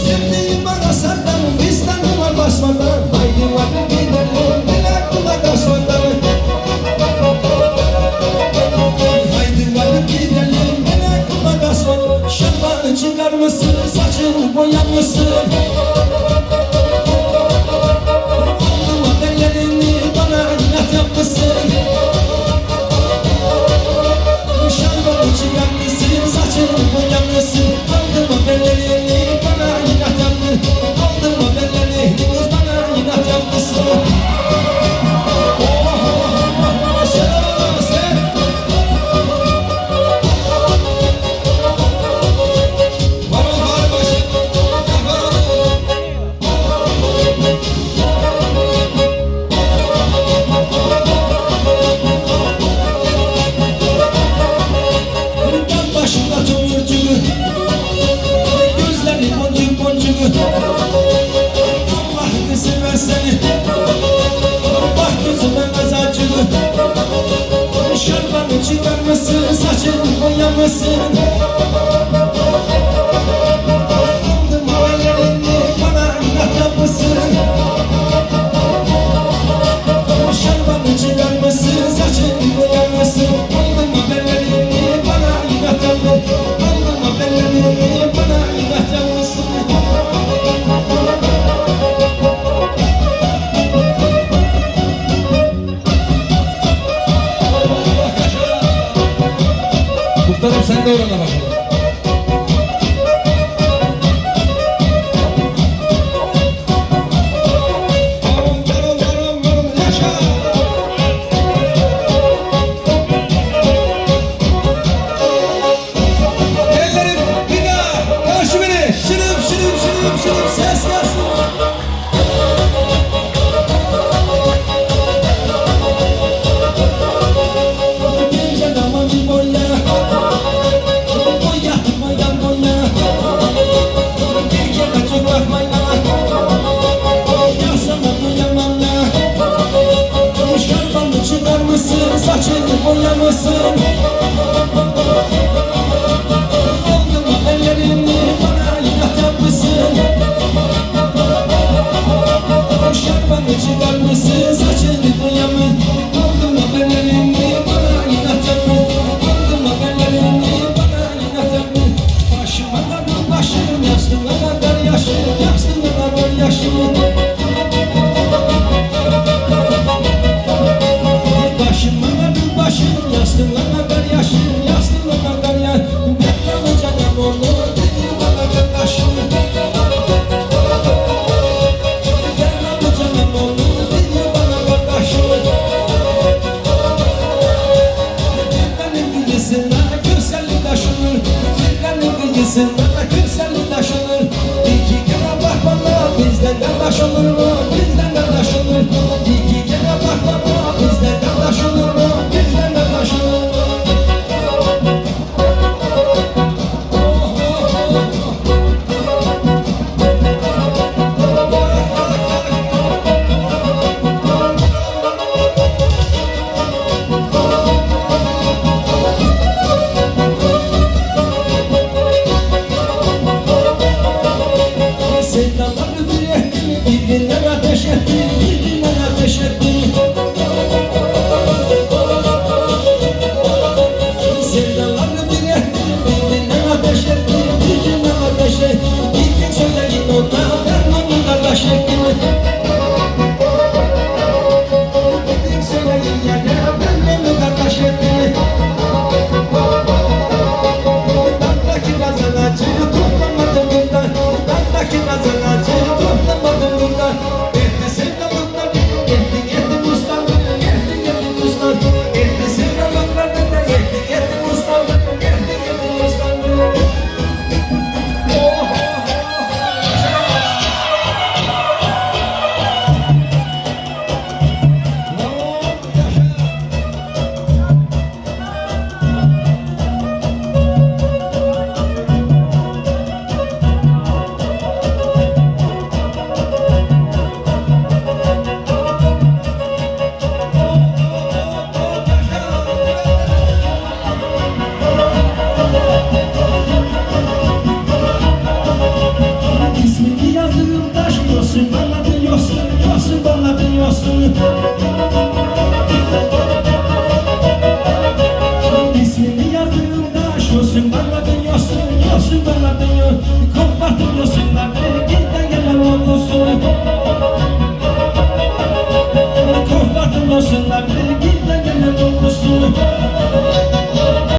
Sevdiğim bana sardan İstanbul'a basmadan haydi varın gidelim neler kulak asmadan. Haydi varın gidelim neler kulak asmadan. Şalvarı çıkar mısın saçını boyar mısın? Allah'ını seversen bak gözüme kazacını. Şarbanı çıkar mısın saçını boyar mısın? Aldım haberlerini bana inat yapmışsın. Şarbanı çıkar mısın saçını boyar mısın? Aldım haberlerini bana inat yapmışsın. Aldım haberlerini bana inat yapmışsın. Muhtarım sen de orana bakalım. Ellerim bir daha karşı beni. Şırım şırım şırım şırım ses gelsin. Gece damacı boya boya boya boya. Gece açık bakmayla yasana boyamam ya. Şarbanı çıkar mısın saçını boyar mısın? Aldım haberlerini bana inat yapmışsın. Şarbanı çıkar mısın saçını boyar mısın? Aldım haberlerini bana inat yapmışsın. Aldım haberlerini bana inat yapmışsın. Başıma kadar başım yastığına kadar yaşım, yastığına kadar yaşım. Başıma kadar başım yastığına kadar yaşım, yastığına kadar yaşım. Ben alacağım onu dedi bana kardeşim. Ben alacağım onu dedi bana kardeşim. Benim bilgisinde görsellik taşınır. Benim bilgisinde görsellik taşınır. İki kere bak bana bizden kardeş olur mu? Bizden kardeş olur. İki kere bak bana bizden kardeş olur mu? Bizden kardeş olur mu? Sevdalarını birbirine ateş etti, birbirine ateş etti. olmasın